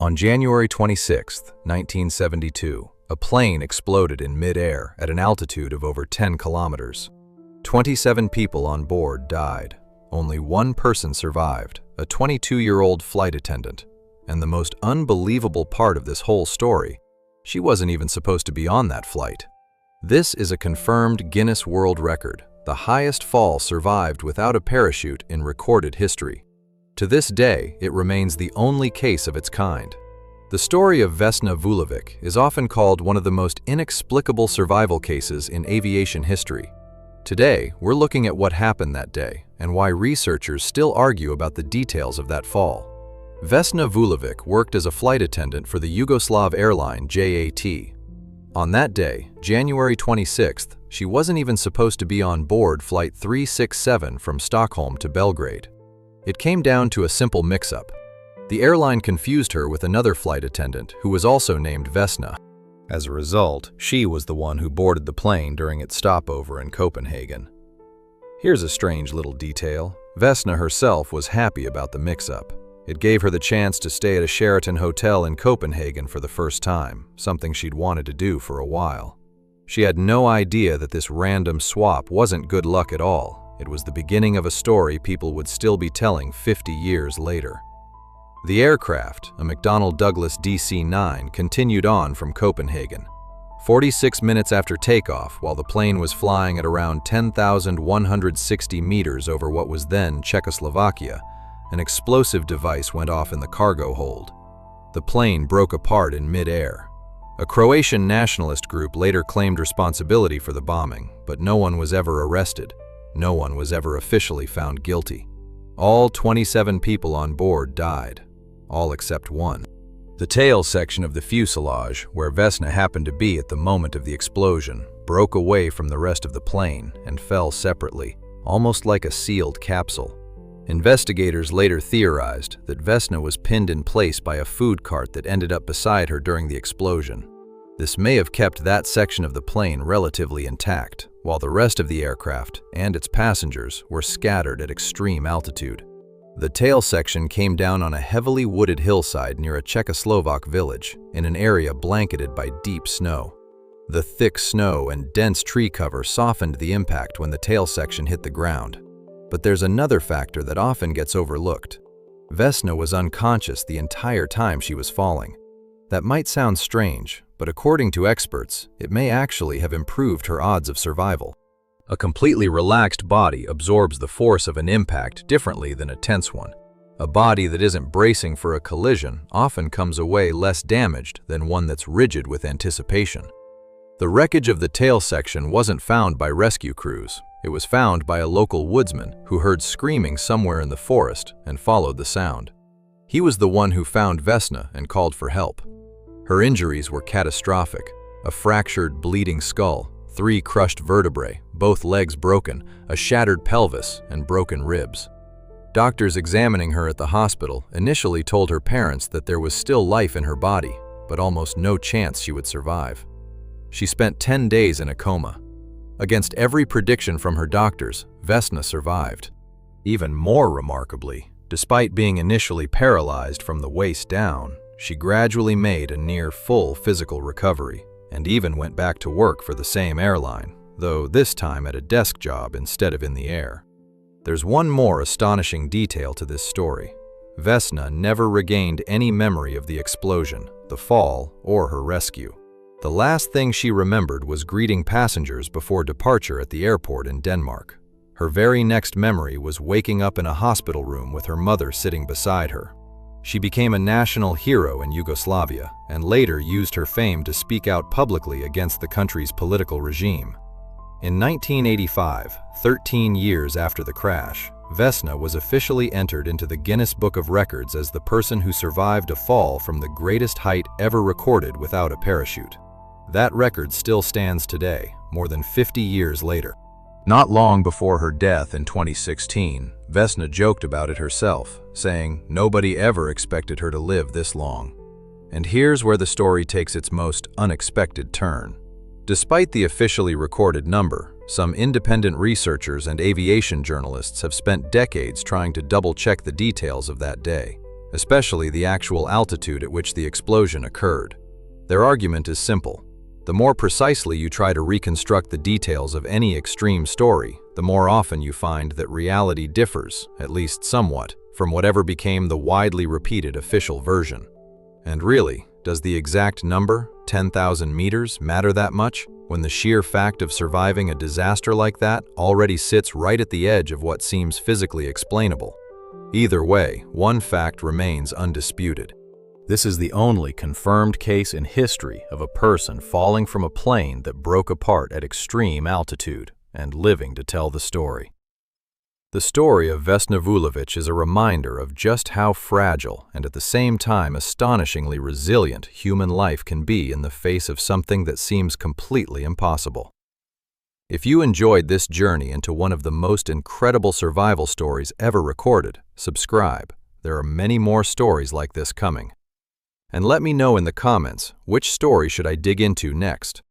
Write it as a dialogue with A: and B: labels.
A: On January 26, 1972, a plane exploded in midair at an altitude of over 10 kilometers. 27 people on board died. Only one person survived, a 22-year-old flight attendant. And the most unbelievable part of this whole story, she wasn't even supposed to be on that flight. This is a confirmed Guinness World Record, the highest fall survived without a parachute in recorded history. To this day, it remains the only case of its kind. The story of Vesna Vulovic is often called one of the most inexplicable survival cases in aviation history. Today, we're looking at what happened that day and why researchers still argue about the details of that fall. Vesna Vulovic worked as a flight attendant for the Yugoslav airline JAT. On that day, January 26th, she wasn't even supposed to be on board Flight 367 from Stockholm to Belgrade. It came down to a simple mix-up. The airline confused her with another flight attendant who was also named Vesna. As a result, she was the one who boarded the plane during its stopover in Copenhagen. Here's a strange little detail. Vesna herself was happy about the mix-up. It gave her the chance to stay at a Sheraton hotel in Copenhagen for the first time, something she'd wanted to do for a while. She had no idea that this random swap wasn't good luck at all. It was the beginning of a story people would still be telling 50 years later. The aircraft, a McDonnell Douglas DC-9, continued on from Copenhagen. 46 minutes after takeoff, while the plane was flying at around 10,160 meters over what was then Czechoslovakia, an explosive device went off in the cargo hold. The plane broke apart in mid-air. A Croatian nationalist group later claimed responsibility for the bombing, but no one was ever arrested. No one was ever officially found guilty. All 27 people on board died, all except one. The tail section of the fuselage, where Vesna happened to be at the moment of the explosion, broke away from the rest of the plane and fell separately, almost like a sealed capsule. Investigators later theorized that Vesna was pinned in place by a food cart that ended up beside her during the explosion. This may have kept that section of the plane relatively intact, while the rest of the aircraft and its passengers were scattered at extreme altitude. The tail section came down on a heavily wooded hillside near a Czechoslovak village, in an area blanketed by deep snow. The thick snow and dense tree cover softened the impact when the tail section hit the ground. But there's another factor that often gets overlooked. Vesna was unconscious the entire time she was falling. That might sound strange, but according to experts, it may actually have improved her odds of survival. A completely relaxed body absorbs the force of an impact differently than a tense one. A body that isn't bracing for a collision often comes away less damaged than one that's rigid with anticipation. The wreckage of the tail section wasn't found by rescue crews. It was found by a local woodsman who heard screaming somewhere in the forest and followed the sound. He was the one who found Vesna and called for help. Her injuries were catastrophic: a fractured, bleeding skull, 3 crushed vertebrae, both legs broken, a shattered pelvis, and broken ribs. Doctors examining her at the hospital initially told her parents that there was still life in her body, but almost no chance she would survive. She spent 10 days in a coma. Against every prediction from her doctors, Vesna survived. Even more remarkably, despite being initially paralyzed from the waist down, she gradually made a near-full physical recovery and even went back to work for the same airline, though this time at a desk job instead of in the air. There's one more astonishing detail to this story. Vesna never regained any memory of the explosion, the fall, or her rescue. The last thing she remembered was greeting passengers before departure at the airport in Denmark. Her very next memory was waking up in a hospital room with her mother sitting beside her. She became a national hero in Yugoslavia and later used her fame to speak out publicly against the country's political regime. In 1985, 13 years after the crash, Vesna was officially entered into the Guinness Book of Records as the person who survived a fall from the greatest height ever recorded without a parachute. That record still stands today, more than 50 years later. Not long before her death in 2016, Vesna joked about it herself, saying nobody ever expected her to live this long. And here's where the story takes its most unexpected turn. Despite the officially recorded number, some independent researchers and aviation journalists have spent decades trying to double-check the details of that day. especially the actual altitude at which the explosion occurred. Their argument is simple. The more precisely you try to reconstruct the details of any extreme story, the more often you find that reality differs, at least somewhat, from whatever became the widely repeated official version. And really, does the exact number, 10,000 meters, matter that much, when the sheer fact of surviving a disaster like that already sits right at the edge of what seems physically explainable? Either way, one fact remains undisputed. This is the only confirmed case in history of a person falling from a plane that broke apart at extreme altitude and living to tell the story. The story of Vesna Vulovic is a reminder of just how fragile and at the same time astonishingly resilient human life can be in the face of something that seems completely impossible. If you enjoyed this journey into one of the most incredible survival stories ever recorded, subscribe. There are many more stories like this coming. And let me know in the comments, which story should I dig into next?